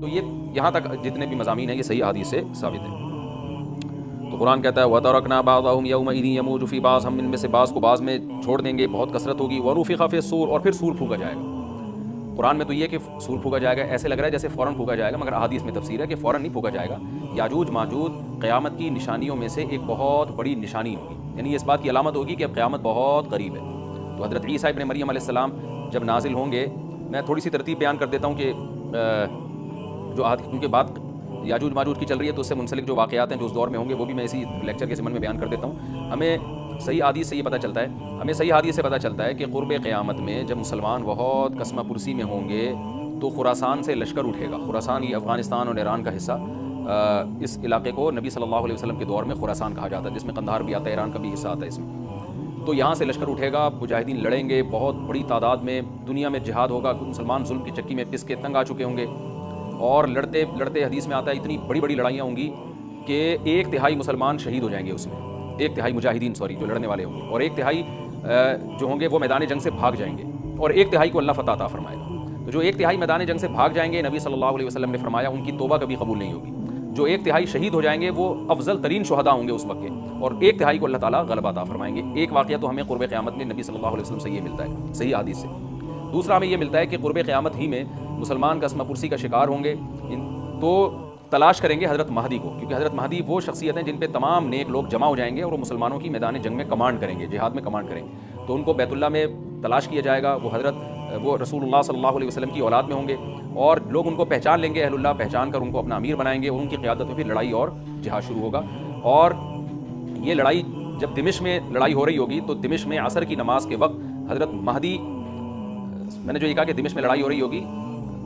تو یہ یہاں تک جتنے بھی مضامین ہیں یہ صحیح حدیث سے ثابت ہیں۔ تو قرآن کہتا ہے وَتَرَكْنَا بَعْضَهُمْ يَوْمَئِذٍ يَمُوجُ فِي بَعْضٍ، ہم ان میں سے بعض کو بعض میں چھوڑ دیں گے، بہت کثرت ہوگی، وَنُفِخَ فِي الصُّورِ، اور پھر سور پھونکا جائے گا۔ قرآن میں تو یہ کہ سور پھونکا جائے گا ایسے لگ رہا ہے جیسے فوراً پھونکا جائے گا، مگر احادیث میں تفسیر ہے کہ فوراً نہیں پھونکا جائے گا۔ یاجوج ماجوج قیامت کی نشانیوں میں سے ایک بہت بڑی نشانی ہوگی، یعنی اس بات کی علامت ہوگی کہ اب قیامت بہت قریب ہے۔ تو حضرت عیسیٰ ابن مریم علیہ السلام جب نازل ہوں گے، میں تھوڑی سی ترتیب بیان کر دیتا ہوں کہ جو کیونکہ بات یاجوج ماجوج کی چل رہی ہے تو اس سے منسلک جو واقعات ہیں جو اس دور میں ہوں گے وہ بھی میں اسی لیکچر کے ضمن میں بیان کر دیتا ہوں۔ ہمیں صحیح حدیث سے یہ پتہ چلتا ہے، سے پتہ چلتا ہے کہ قرب قیامت میں جب مسلمان بہت کسمہ پرسی میں ہوں گے تو خراسان سے لشکر اٹھے گا۔ خراسان یہ افغانستان اور ایران کا حصہ، اس علاقے کو نبی صلی اللہ علیہ وسلم کے دور میں خراسان کہا جاتا ہے، جس میں قندھار بھی آتا ہے، ایران کا بھی حصہ آتا ہے اس میں۔ تو یہاں سے لشکر اٹھے گا، مجاہدین لڑیں گے بہت بڑی تعداد میں، دنیا میں جہاد ہوگا، مسلمان ظلم کی چکی میں پس کے تنگ آ چکے ہوں گے، اور لڑتے لڑتے حدیث میں آتا ہے اتنی بڑی بڑی لڑائیاں ہوں گی کہ 1/3 مسلمان شہید ہو جائیں گے اس میں، 1/3 مجاہدین جو لڑنے والے ہوں گے، اور 1/3 جو ہوں گے وہ میدان جنگ سے بھاگ جائیں گے، اور 1/3 کو اللہ فتح عطا فرمائے گا۔ تو جو 1/3 میدان جنگ سے بھاگ جائیں گے، نبی صلی اللہ علیہ وسلم نے فرمایا ان کی توبہ کبھی قبول نہیں ہوگی۔ جو 1/3 شہید ہو جائیں گے وہ افضل ترین شہداء ہوں گے اس وقت کے، اور 1/3 کو اللہ تعالیٰ غلبہ عطا فرمائیں گے۔ ایک واقعہ تو ہمیں قرب قیامت میں نبی صلی اللہ علیہ وسلم سے یہ ملتا ہے صحیح حدیث سے۔ دوسرا ہمیں یہ ملتا ہے کہ قرب قیامت ہی میں مسلمان قسمہ پرسی کا شکار ہوں گے تو تلاش کریں گے حضرت مہدی کو، کیونکہ حضرت مہدی وہ شخصیت ہیں جن پہ تمام نیک لوگ جمع ہو جائیں گے اور وہ مسلمانوں کی میدان جنگ میں کمانڈ کریں گے، جہاد میں کمانڈ کریں گے۔ تو ان کو بیت اللہ میں تلاش کیا جائے گا، وہ رسول اللہ صلی اللہ علیہ وسلم کی اولاد میں ہوں گے، اور لوگ ان کو پہچان لیں گے، اہل اللہ پہچان کر ان کو اپنا امیر بنائیں گے، اور ان کی قیادت میں پھر لڑائی اور جہاد شروع ہوگا۔ اور یہ لڑائی جب دمشق میں لڑائی ہو رہی ہوگی تو دمشق میں عصر کی نماز کے وقت حضرت مہدی، میں نے جو یہ کہا کہ دمشق میں لڑائی ہو رہی ہوگی،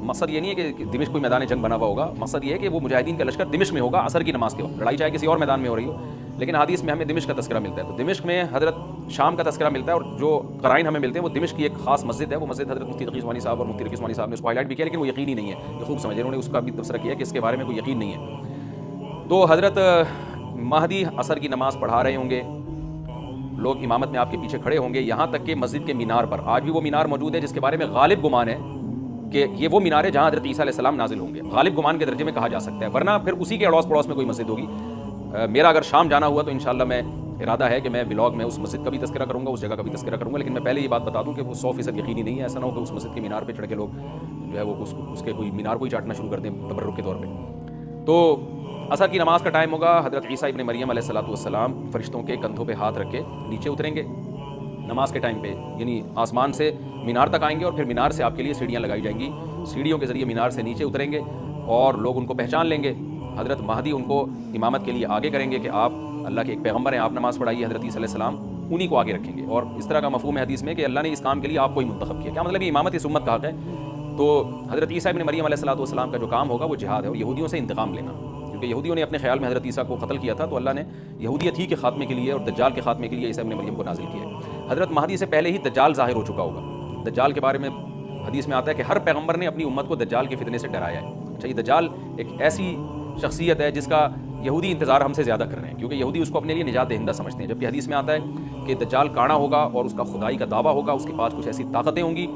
مقصد یہ نہیں ہے کہ دمشق کوئی میدان جنگ بنا ہوا ہوگا، مقصد یہ ہے کہ وہ مجاہدین کا لشکر دمشق میں ہوگا عصر کی نماز کے وقت، لڑائی چاہے کسی اور میدان میں ہو رہی ہو، لیکن حدیث میں ہمیں دمشق کا تذکرہ ملتا ہے۔ تو دمشق میں حضرت شام کا تذکرہ ملتا ہے، اور جو قرائن ہمیں ملتے ہیں وہ دمشق کی ایک خاص مسجد ہے، وہ مسجد حضرت مفتی تقی عثمانی صاحب اور مفتی رفیع عثمانی صاحب نے اس کو ہائی لائٹ بھی کیا، لیکن وہ یقینی نہیں ہے، یہ خوب سمجھے، انہوں نے اس کا بھی تبصرہ کیا کہ اس کے بارے میں کوئی یقین نہیں ہے۔ تو حضرت مہدی عصر کی نماز پڑھا رہے ہوں گے، لوگ امامت میں آپ کے پیچھے کھڑے ہوں گے، یہاں تک کہ مسجد کے مینار پر، آج بھی وہ مینار موجود ہے جس کے بارے میں غالب گمان ہے کہ یہ وہ مینار ہے جہاں حضرت عیسیٰ علیہ السلام نازل ہوں گے، غالب گمان کے درجے میں کہا جا سکتا ہے، ورنہ پھر اسی کے اڑوس پڑوس میں کوئی مسجد ہوگی۔ میرا اگر شام جانا ہوا تو انشاءاللہ میں ارادہ ہے کہ میں ولاگ میں اس مسجد کا بھی تذکرہ کروں گا، اس جگہ کا بھی تذکرہ کروں گا، لیکن میں پہلے یہ بات بتا دوں کہ وہ 100% یقینی نہیں ہے، ایسا نہ ہو کہ اس مسجد کے مینار پہ چڑھ کے لوگ جو ہے وہ اس کے کوئی مینار کو ہی چاٹنا شروع کر دیں تبرک کے طور پہ۔ تو عصر کی نماز کا ٹائم ہوگا، حضرت عیسیٰ ابن مریم علیہ السلام فرشتوں کے کندھوں پہ ہاتھ رکھ کے نیچے اتریں گے نماز کے ٹائم پہ، یعنی آسمان سے مینار تک آئیں گے، اور پھر مینار سے آپ کے لیے سیڑھیاں لگائی جائیں گی، سیڑھیوں کے ذریعے مینار سے نیچے اتریں گے اور لوگ ان کو پہچان لیں گے۔ حضرت مہدی ان کو امامت کے لیے آگے کریں گے کہ آپ اللہ کے ایک پیغمبر ہیں، آپ نماز پڑھائیے، حضرت عیسیٰ علیہ السلام انہی کو آگے رکھیں گے، اور اس طرح کا مفہوم ہے حدیث میں کہ اللہ نے اس کام کے لیے آپ کو ہی منتخب کیا۔ کیا مطلب یہ امامت اس امت کا حق ہے؟ تو حضرت عیسیٰ ابن مریم علیہ السلام کا جو کام ہوگا وہ جہاد ہے، اور یہودیوں سے انتقام لینا، کیونکہ یہودیوں نے اپنے خیال میں حضرت عیسیٰ کو قتل کیا تھا، تو اللہ نے یہودیت ہی کے خاتمے کے لیے اور دجال کے خاتمے کے لیے عیسیٰ ابن مریم کو نازل کیا ہے۔ حضرت مہدی سے پہلے ہی دجال ظاہر ہو چکا ہوگا، دجال کے بارے میں حدیث میں آتا ہے کہ ہر پیغمبر نے اپنی امت کو دجال کے فتنے سے ڈرایا ہے۔ اچھا، یہ دجال ایک ایسی شخصیت ہے جس کا یہودی انتظار ہم سے زیادہ کر رہے ہیں، کیونکہ یہودی اس کو اپنے لیے نجات دہندہ سمجھتے ہیں، جبکہ حدیث میں آتا ہے کہ دجال کانا ہوگا اور اس کا خدائی کا دعویٰ ہوگا، اس کے پاس کچھ ایسی طاقتیں ہوں گی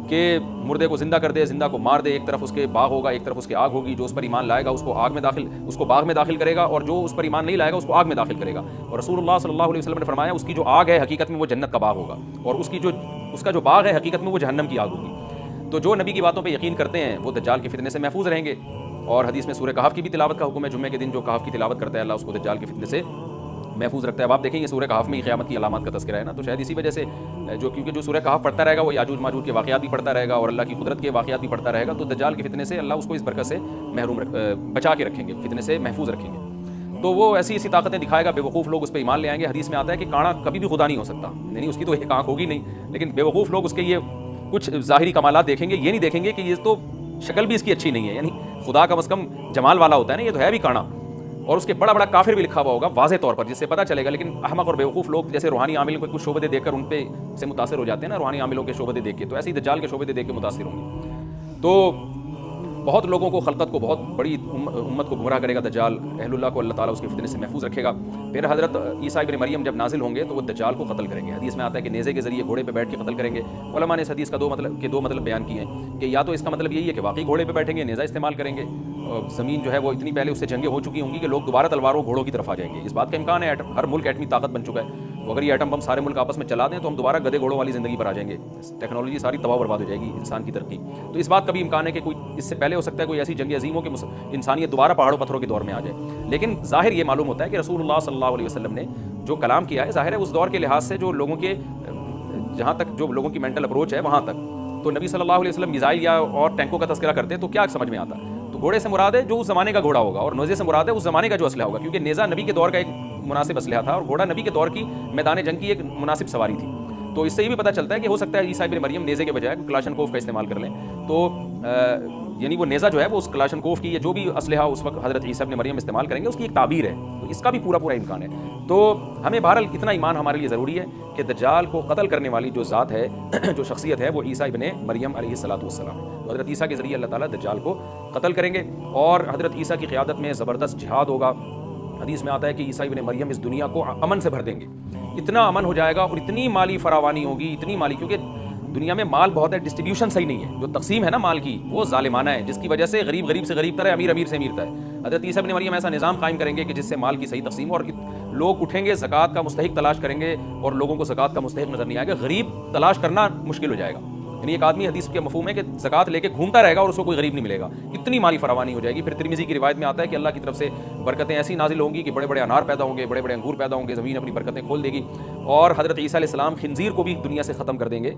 کہ مردے کو زندہ کر دے، زندہ کو مار دے، ایک طرف اس کے باغ ہوگا، ایک طرف اس کے آگ ہوگی، جو اس پر ایمان لائے گا اس کو باغ میں داخل کرے گا، اور جو اس پر ایمان نہیں لائے گا اس کو آگ میں داخل کرے گا۔ اور رسول اللہ صلی اللہ علیہ وسلم نے فرمایا اس کی جو آگ ہے حقیقت میں وہ جنت کا باغ ہوگا، اور اس کا جو باغ ہے حقیقت میں وہ جہنم کی آگ ہوگی۔ تو جو نبی کی باتوں پہ یقین کرتے ہیں وہ دجال کے فتنے سے محفوظ رہیں گے، اور حدیث میں سورہ کہف کی بھی تلاوت کا حکم ہے، جمعے کے دن جو کہف کی تلاوت کرتا ہے اللہ اس کو دجال کے فتنے سے محفوظ رکھتا ہے۔ اب آپ دیکھیں یہ سورہ کہف میں ہی قیامت کی علامات کا تذکرہ ہے نا، تو شاید اسی وجہ سے کیونکہ جو سورہ کہف پڑھتا رہے گا وہ یاجوج ماجوج کے واقعات بھی پڑھتا رہے گا اور اللہ کی قدرت کے واقعات بھی پڑھتا رہے گا، تو دجال کے فتنے سے اللہ اس کو اس برکت سے بچا کے رکھیں گے، فتنے سے محفوظ رکھیں گے۔ تو وہ ایسی طاقتیں دکھائے گا، بے وقوف لوگ اس پہ ایمان لے آئیں گے۔ حدیث میں آتا ہے کہ کانا کبھی بھی خدا نہیں ہو سکتا، یعنی اس کی تو ایک آنکھ ہوگی نہیں، لیکن بے وقوف لوگ اس کے یہ کچھ ظاہری کمالات دیکھیں گے، یہ نہیں دیکھیں گے کہ یہ تو شکل بھی اس کی اچھی نہیں ہے، یعنی خدا کم از کم جمال والا ہوتا ہے نا، یہ تو ہے بھی کانا، اور اس کے بڑا بڑا کافر بھی لکھا ہوا ہوگا واضح طور پر، جس سے پتہ چلے گا۔ لیکن احمق اور بیوقوف لوگ جیسے روحانی عاملوں کے کچھ شعبے دیکھ کر ان پہ سے متاثر ہو جاتے ہیں نا، روحانی عاملوں کے شعبے دیکھ کے، تو ایسے ہی دجال کے شعبے دیکھ کے متاثر ہوں گے۔ تو بہت لوگوں کو، خلقت کو، بہت بڑی امت کو گمراہ کرے گا دجال، اہل اللہ کو اللہ تعالیٰ اس کے فتنے سے محفوظ رکھے گا۔ پھر حضرت عیسیٰ ابن مریم جب نازل ہوں گے تو وہ دجال کو قتل کریں گے۔ حدیث میں آتا ہے کہ نیزے کے ذریعے گھوڑے پہ بیٹھ کے قتل کریں گے۔ علماء نے اس حدیث کا دو مطلب بیان کیے ہیں کہ یا تو اس کا مطلب یہی ہے کہ واقعی گھوڑے پہ بیٹھیں گے، نیزہ استعمال کریں گے، زمین جو ہے وہ اتنی پہلے اس سے جنگیں ہو چکی ہوں گی کہ لوگ دوبارہ تلواروں گھوڑوں کی طرف آ جائیں گے۔ اس بات کا امکان ہے، ہر ملک ایٹمی طاقت بن چکا ہے، تو اگر یہ ایٹم بم سارے ملک آپس میں چلا دیں تو ہم دوبارہ گدے گھوڑوں والی زندگی پر آ جائیں گے، ٹیکنالوجی ساری تباہ برباد ہو جائے گی، انسان کی ترقی۔ تو اس بات کا بھی امکان ہے کہ کوئی اس سے پہلے ہو سکتا ہے کوئی ایسی جنگ عظیم ہو کہ انسانیت دوبارہ پہاڑوں پتھروں کے دور میں آ جائے۔ لیکن ظاہر یہ معلوم ہوتا ہے کہ رسول اللہ صلی اللہ علیہ وسلم نے جو کلام کیا ہے، ظاہر ہے اس دور کے لحاظ سے جو لوگوں کے، جہاں تک جو لوگوں کی مینٹل اپروچ ہے وہاں تک، تو نبی صلی اللہ علیہ وسلم میزائل یا اور ٹینکوں کا تذکرہ کرتے تو کیا سمجھ میں آتا؟ تو گھوڑے سے مراد ہے جو اس زمانے کا گھوڑا ہوگا، اور نیزے سے مراد ہے اس زمانے کا جو اسلحہ ہوگا، کیونکہ نیزہ نبی کے دور کا ایک مناسب اسلحہ تھا اور گھوڑا نبی کے دور کی میدان جنگ کی ایک مناسب سواری تھی۔ تو اس سے یہ بھی پتہ چلتا ہے کہ ہو سکتا ہے عیسیٰ ابن مریم نیزے کے بجائے کلاشنکوف کا استعمال کر لیں، تو یعنی وہ نیزہ جو ہے وہ اس کلاشنکوف کی یا جو بھی اسلحہ اس وقت حضرت عیسیٰ ابن مریم استعمال کریں گے اس کی ایک تعبیر ہے، تو اس کا بھی پورا امکان ہے۔ تو ہمیں بہرحال اتنا ایمان ہمارے لیے ضروری ہے کہ دجال کو قتل کرنے والی جو ذات ہے، جو شخصیت ہے، وہ عیسیٰ ابن مریم علیہ الصلوۃ والسلام ہے۔ حضرت عیسیٰ کے ذریعے اللہ تعالیٰ دجال کو قتل کریں گے، اور حضرت عیسیٰ کی قیادت میں زبردست جہاد ہوگا۔ حدیث میں آتا ہے کہ عیسیٰ ابن مریم اس دنیا کو امن سے بھر دیں گے، اتنا امن ہو جائے گا اور اتنی مالی فراوانی ہوگی، اتنی مالی، کیونکہ دنیا میں مال بہت ہے، ڈسٹریبیوشن صحیح نہیں ہے، جو تقسیم ہے نا مال کی وہ ظالمانہ ہے، جس کی وجہ سے غریب غریب سے غریب تر ہے، امیر امیر سے امیر تر ہے۔ حضرت عیسیٰ ابن مریم ایسا نظام قائم کریں گے کہ جس سے مال کی صحیح تقسیم، اور لوگ اٹھیں گے زکوٰۃ کا مستحق تلاش کریں گے اور لوگوں کو زکوٰۃ کا مستحق نظر نہیں آئے گا، غریب تلاش کرنا مشکل ہو جائے گا۔ یعنی ایک آدمی، حدیث کے مفہوم ہے کہ زکوٰۃ لے کے گھومتا رہے گا اور اس کو کوئی غریب نہیں ملے گا، اتنی مالی فراوانی ہو جائے گی۔ پھر ترمذی کی روایت میں آتا ہے کہ اللہ کی طرف سے برکتیں ایسی نازل ہوں گی کہ بڑے بڑے انار پیدا ہوں گے، بڑے بڑے انگور پیدا ہوں گے، زمین اپنی برکتیں کھول دے گی، اور حضرت عیسیٰ علیہ السلام خنزیر کو بھی دنیا سے ختم کر دیں گے،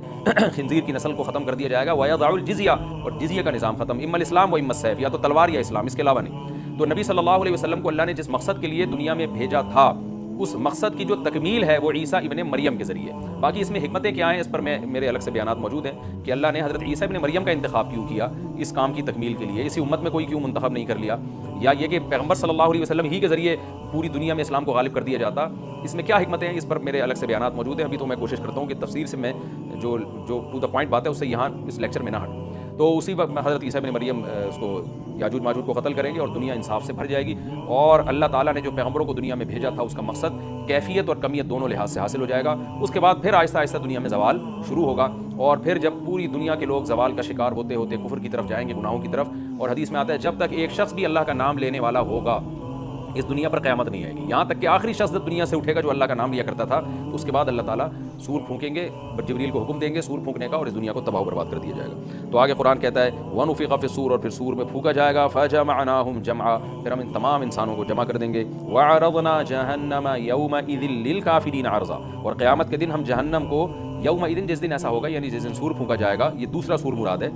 خنزیر کی نسل کو ختم کر دیا جائے گا، وَيَضَعُ الْجِزْيَةَ، اور جزیہ کا نظام ختم، اما الاسلام و اما السیف، یا تو تلوار یا اسلام، اس کے علاوہ نہیں۔ تو نبی صلی اللہ علیہ وسلم کو اللہ نے جس مقصد کے لیے دنیا میں بھیجا تھا، اس مقصد کی جو تکمیل ہے وہ عیسیٰ ابن مریم کے ذریعے۔ باقی اس میں حکمتیں کیا ہیں، اس پر میرے الگ سے بیانات موجود ہیں کہ اللہ نے حضرت عیسیٰ ابن مریم کا انتخاب کیوں کیا اس کام کی تکمیل کے لیے، اسی امت میں کوئی کیوں منتخب نہیں کر لیا، یا یہ کہ پیغمبر صلی اللہ علیہ وسلم ہی کے ذریعے پوری دنیا میں اسلام کو غالب کر دیا جاتا، اس میں کیا حکمتیں ہیں، اس پر میرے الگ سے بیانات موجود ہیں۔ ابھی تو میں کوشش کرتا ہوں کہ تفسیر سے میں جو ٹو دا پوائنٹ بات ہے اس سے یہاں اس لیکچر میں نہ ہٹ۔ تو اسی وقت حضرت عیسیٰ ابن مریم اس کو یاجوج ماجوج کو قتل کریں گے اور دنیا انصاف سے بھر جائے گی، اور اللہ تعالیٰ نے جو پیغمبروں کو دنیا میں بھیجا تھا اس کا مقصد کیفیت اور کمیت دونوں لحاظ سے حاصل ہو جائے گا۔ اس کے بعد پھر آہستہ آہستہ دنیا میں زوال شروع ہوگا، اور پھر جب پوری دنیا کے لوگ زوال کا شکار ہوتے ہوتے کفر کی طرف جائیں گے، گناہوں کی طرف، اور حدیث میں آتا ہے جب تک ایک شخص بھی اللہ کا نام لینے والا ہوگا اس دنیا پر قیامت نہیں آئے گی، یہاں تک کہ آخری شخص دنیا سے اٹھے گا جو اللہ کا نام لیا کرتا تھا، تو اس کے بعد اللہ تعالیٰ سور پھونکیں گے، جبریل کو حکم دیں گے سور پھونکنے کا، اور اس دنیا کو تباہ و برباد کر دیا جائے گا۔ تو آگے قرآن کہتا ہے وَنُفِخَ فِي الصُّورِ، اور پھر سور میں پھونکا جائے گا، فَجَمَعْنَاهُمْ جَمْعًا، پھر ہم ان تمام انسانوں کو جمع کر دیں گے، وَعَرَضْنَا جَهَنَّمَ يَوْمَئِذٍ لِّلْكَافِرِينَ عَرْضًا، اور قیامت کے دن ہم جہنم کو، یومئذ جس دن ایسا ہوگا، یعنی جس دن سور پھونکا جائے گا، یہ دوسرا سور مراد ہے،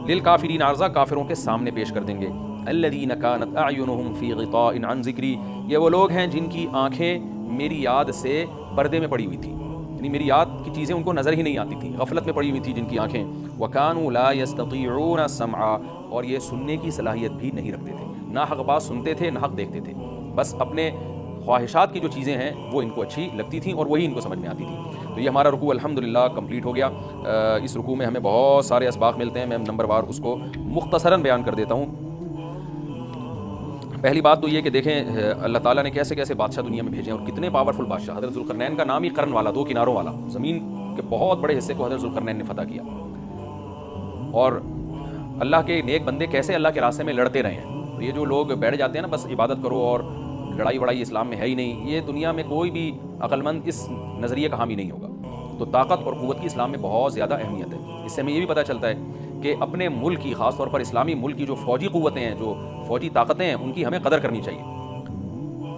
للکافرین عرضا، کافروں کے سامنے پیش کر دیں گے۔ الذین کانت اعینہم فی غطاء عن ذکری، یہ وہ لوگ ہیں جن کی آنکھیں میری یاد سے پردے میں پڑی ہوئی تھیں، یعنی میری یاد کی چیزیں ان کو نظر ہی نہیں آتی تھیں، غفلت میں پڑی ہوئی تھی جن کی آنکھیں۔ وکانوا لا یستطیعون السمع، اور یہ سننے کی صلاحیت بھی نہیں رکھتے تھے، نہ حق بات سنتے تھے نہ حق دیکھتے تھے، بس اپنے خواہشات کی جو چیزیں ہیں وہ ان کو اچھی لگتی تھیں اور وہی ان کو سمجھ میں آتی تھی۔ تو یہ ہمارا رکوع الحمدللہ کمپلیٹ ہو گیا۔ اس رکوع میں ہمیں بہت سارے اسباق ملتے ہیں، میں نمبر وار اس کو مختصراً بیان کر دیتا ہوں۔ پہلی بات تو یہ کہ دیکھیں اللہ تعالیٰ نے کیسے کیسے بادشاہ دنیا میں بھیجے ہیں اور کتنے پاورفل بادشاہ۔ حضرت ذوالقرنین کا نام ہی قرن والا، دو کناروں والا، زمین کے بہت بڑے حصے کو حضرت ذوالقرنین نے فتح کیا، اور اللہ کے نیک بندے کیسے اللہ کے راستے میں لڑتے رہے ہیں۔ تو یہ جو لوگ بیٹھ جاتے ہیں نا بس عبادت کرو اور لڑائی وڑائی اسلام میں ہے ہی نہیں، یہ دنیا میں کوئی بھی عقل مند اس نظریے کا حامی نہیں ہوگا۔ تو طاقت اور قوت کی اسلام میں بہت زیادہ اہمیت ہے۔ اس سے ہمیں یہ بھی پتہ چلتا ہے کہ اپنے ملک کی، خاص طور پر اسلامی ملک کی جو فوجی قوتیں ہیں، جو فوجی طاقتیں ہیں، ان کی ہمیں قدر کرنی چاہیے،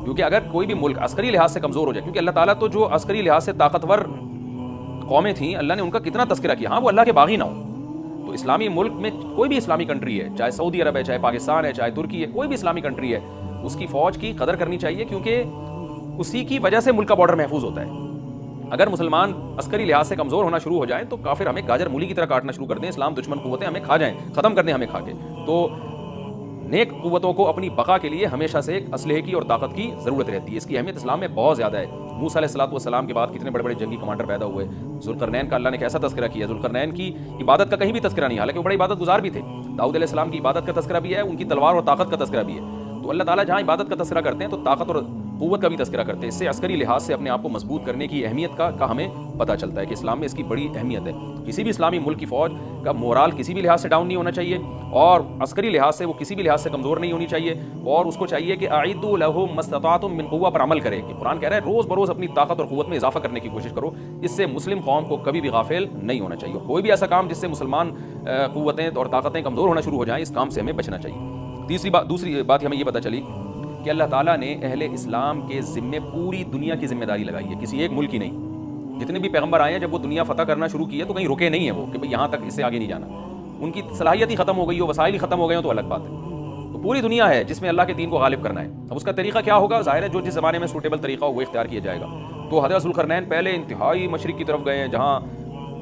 کیونکہ اگر کوئی بھی ملک عسکری لحاظ سے کمزور ہو جائے، کیونکہ اللہ تعالیٰ تو جو عسکری لحاظ سے طاقتور قومیں تھیں اللہ نے ان کا کتنا تذکرہ کیا، ہاں وہ اللہ کے باغی نہ ہوں۔ تو اسلامی ملک میں کوئی بھی اسلامی کنٹری ہے، چاہے سعودی عرب ہے، چاہے پاکستان ہے، چاہے ترکی ہے، کوئی بھی اسلامی کنٹری ہے، اس کی فوج کی قدر کرنی چاہیے، کیونکہ اسی کی وجہ سے ملک کا بارڈر محفوظ ہوتا ہے۔ اگر مسلمان عسکری لحاظ سے کمزور ہونا شروع ہو جائیں تو کافر ہمیں گاجر مولی کی طرح کاٹنا شروع کر دیں، اسلام دشمن قوتیں ہمیں کھا جائیں، ختم کر دیں ہمیں کھا کے۔ تو نیک قوتوں کو اپنی بقا کے لیے ہمیشہ سے ایک اسلحے کی اور طاقت کی ضرورت رہتی ہے. اس کی اہمیت اسلام میں بہت زیادہ ہے. موسیٰ علیہ الصلوۃ والسلام کے بعد کتنے بڑے بڑے جنگی کمانڈر پیدا ہوئے. ذوالقرنین کا اللہ نے کیسا تذکرہ کیا. ذوالقرنین کی عبادت کا کہیں بھی تذکرہ نہیں, حالانکہ وہ بڑے عبادت گزار بھی تھے. داؤد علیہ السلام کی عبادت کا تذکرہ بھی ہے, ان کی تلوار اور طاقت کا تذکرہ بھی ہے. تو اللہ تعالیٰ جہاں عبادت کا تذکرہ کرتے ہیں تو طاقت اور قوت کا بھی تذکرہ کرتے ہیں. اس سے عسکری لحاظ سے اپنے آپ کو مضبوط کرنے کی اہمیت کا ہمیں پتہ چلتا ہے کہ اسلام میں اس کی بڑی اہمیت ہے. کسی بھی اسلامی ملک کی فوج کا مورال کسی بھی لحاظ سے ڈاؤن نہیں ہونا چاہیے, اور عسکری لحاظ سے وہ کسی بھی لحاظ سے کمزور نہیں ہونی چاہیے, اور اس کو چاہیے کہ اعدوا لهم ما استطعتم من قوہ پر عمل کرے. کہ قرآن کہہ رہا ہے روز بروز اپنی طاقت اور قوت میں اضافہ کرنے کی کوشش کرو. اس سے مسلم قوم کو کبھی بھی غافل نہیں ہونا چاہیے. کوئی بھی ایسا کام جس سے مسلمان قوتیں اور طاقتیں کمزور ہونا شروع ہو جائیں, اس کام سے ہمیں بچنا چاہیے. دوسری بات ہمیں یہ پتہ چلی کہ اللہ تعالیٰ نے اہل اسلام کے ذمے پوری دنیا کی ذمہ داری لگائی ہے, کسی ایک ملک کی نہیں. جتنے بھی پیغمبر آئے ہیں جب وہ دنیا فتح کرنا شروع کی ہے تو کہیں رکے نہیں ہیں وہ کہ بھئی یہاں تک, اس سے آگے نہیں جانا. ان کی صلاحیت ہی ختم ہو گئی ہو, وسائل ہی ختم ہو گئے ہوں تو الگ بات ہے. تو پوری دنیا ہے جس میں اللہ کے دین کو غالب کرنا ہے. اب اس کا طریقہ کیا ہوگا, ظاہر ہے جو جس زمانے میں سوٹیبل طریقہ ہو وہ اختیار کیا جائے گا. تو حضرت ذوالقرنین پہلے انتہائی مشرق کی طرف گئے ہیں جہاں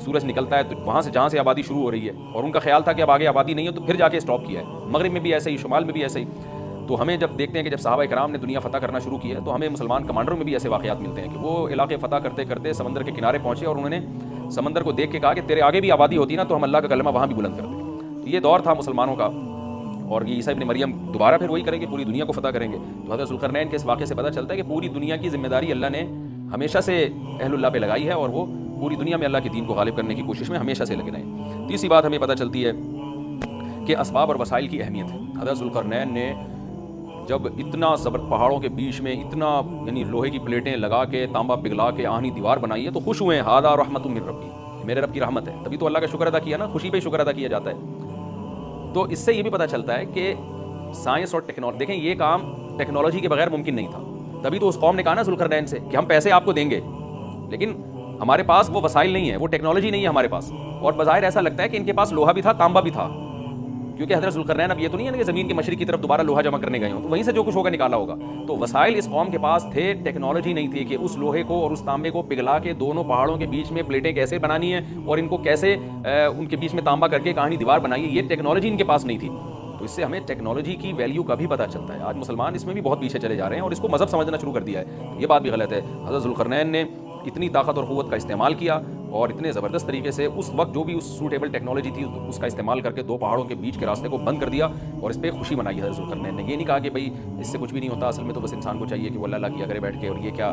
سورج نکلتا ہے, تو وہاں سے جہاں سے آبادی شروع ہو رہی ہے, اور ان کا خیال تھا کہ اب آگے آبادی نہیں ہے تو پھر جا کے اسٹاپ کیا ہے. مغرب میں بھی ایسے ہی, شمال میں بھی ایسے ہی. تو ہمیں جب دیکھتے ہیں کہ جب صحابہ کرام نے دنیا فتح کرنا شروع کی ہے تو ہمیں مسلمان کمانڈروں میں بھی ایسے واقعات ملتے ہیں کہ وہ علاقے فتح کرتے کرتے سمندر کے کنارے پہنچے اور انہوں نے سمندر کو دیکھ کے کہا کہ تیرے آگے بھی آبادی ہوتی نا تو ہم اللہ کا کلمہ وہاں بھی بلند کرتے. تو یہ دور تھا مسلمانوں کا, اور یہ عیسیٰ ابن مریم دوبارہ پھر وہی کریں گے, پوری دنیا کو فتح کریں گے. تو حضرت ذوالقرنین کے اس واقعے سے پتہ چلتا ہے کہ پوری دنیا کی ذمہ داری اللہ نے ہمیشہ سے اہل اللہ پہ لگائی ہے, اور وہ پوری دنیا میں اللہ کے دین کو غالب کرنے کی کوشش میں ہمیشہ سے لگے رہے. تیسری بات ہمیں پتہ چلتی ہے کہ اسباب اور وسائل کی اہمیت ہے. حضرت ذوالقرنین نے جب اتنا زبر پہاڑوں کے بیچ میں اتنا یعنی لوہے کی پلیٹیں لگا کے تانبا پگھلا کے آہنی دیوار بنائی ہے تو خوش ہوئے ہیں, ھذا رحمت من ربی, میرے رب کی رحمت ہے. تبھی تو اللہ کا شکر ادا کیا نا, خوشی پہ شکر ادا کیا جاتا ہے. تو اس سے یہ بھی پتہ چلتا ہے کہ سائنس اور ٹیکنالوجی, دیکھیں یہ کام ٹیکنالوجی کے بغیر ممکن نہیں تھا. تبھی تو اس قوم نے کہا نا ذوالقرنین سے کہ ہم پیسے آپ کو دیں گے, لیکن ہمارے پاس وہ وسائل نہیں ہیں, وہ ٹیکنالوجی نہیں ہے ہمارے پاس. اور بظاہر ایسا لگتا ہے کہ ان کے پاس لوہا بھی تھا, تانبا بھی تھا, کیونکہ حضرت ذوالقرنین اب یہ تو نہیں ہے کہ زمین کے مشرق کی طرف دوبارہ لوہا جمع کرنے گئے ہوں تو وہیں سے جو کچھ ہوگا نکالا ہوگا. تو وسائل اس قوم کے پاس تھے, ٹیکنالوجی نہیں تھی کہ اس لوہے کو اور اس تانبے کو پگھلا کے دونوں پہاڑوں کے بیچ میں پلیٹیں کیسے بنانی ہیں اور ان کو کیسے ان کے بیچ میں تانبا کر کے کہانی دیوار بنائی ہے, یہ ٹیکنالوجی ان کے پاس نہیں تھی. تو اس سے ہمیں ٹیکنالوجی کی ویلیو کا بھی پتہ چلتا ہے. آج مسلمان اس میں بھی بہت پیچھے چلے جا رہے ہیں اور اس کو مذہب سمجھنا شروع کر دیا ہے. یہ بات بھی غلط ہے. حضرت ذوالقرنین نے اتنی طاقت اور قوت کا استعمال کیا اور اتنے زبردست طریقے سے اس وقت جو بھی اس سوٹیبل ٹیکنالوجی تھی اس کا استعمال کر کے دو پہاڑوں کے بیچ کے راستے کو بند کر دیا اور اس پہ خوشی منائی حضرت ذوالقرنین نے. یہ نہیں کہا کہ بھائی اس سے کچھ بھی نہیں ہوتا, اصل میں تو بس انسان کو چاہیے کہ وہ اللہ کیا کرے بیٹھ کے, اور یہ کیا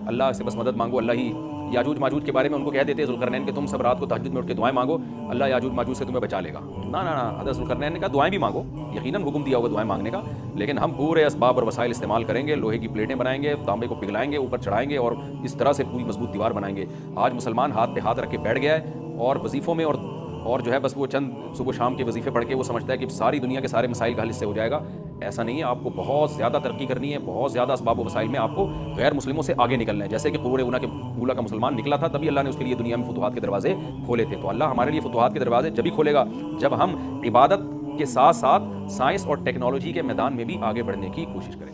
اللہ سے بس مدد مانگو. اللہ ہی یاجوج ماجوج کے بارے میں ان کو کہہ دیتے ذوالقرنین کہ تم سب رات کو تہجد میں اٹھ کے دعائیں مانگو, اللہ یاجوج ماجوج سے تمہیں بچا لے گا. نہ حضرت ذوالقرنین نے کہا دعائیں بھی مانگو, یقیناً حکم دیا ہوگا دعائیں مانگنے کا, لیکن ہم پورے اسباب اور وسائل استعمال کریں گے, لوہے کی پلیٹیں بنائیں گے, تانبے کو پگھلائیں گے, اوپر چڑھائیں گے اور اس طرح سے پوری مضبوط دیوار بنائیں گے. آج مسلمان ہاتھ پہ ہاتھ رکھ کے بیٹھ گیا ہے اور وظیفوں میں اور جو ہے بس وہ چند صبح شام کے وظیفے پڑھ کے وہ سمجھتا ہے کہ ساری دنیا کے سارے مسائل کا حل اس سے ہو جائے گا. ایسا نہیں ہے. آپ کو بہت زیادہ ترقی کرنی ہے, بہت زیادہ اسباب و وسائل میں آپ کو غیر مسلموں سے آگے نکلنا ہے. جیسے کہ قرون اولا کا مسلمان نکلا تھا, تبھی اللہ نے اس کے لیے دنیا میں فتوحات کے دروازے کھولے تھے. تو اللہ ہمارے لیے فتوحات کے دروازے جبھی کھولے گا جب ہم عبادت کے ساتھ ساتھ سائنس اور ٹیکنالوجی کے میدان میں بھی آگے بڑھنے کی کوشش کریں.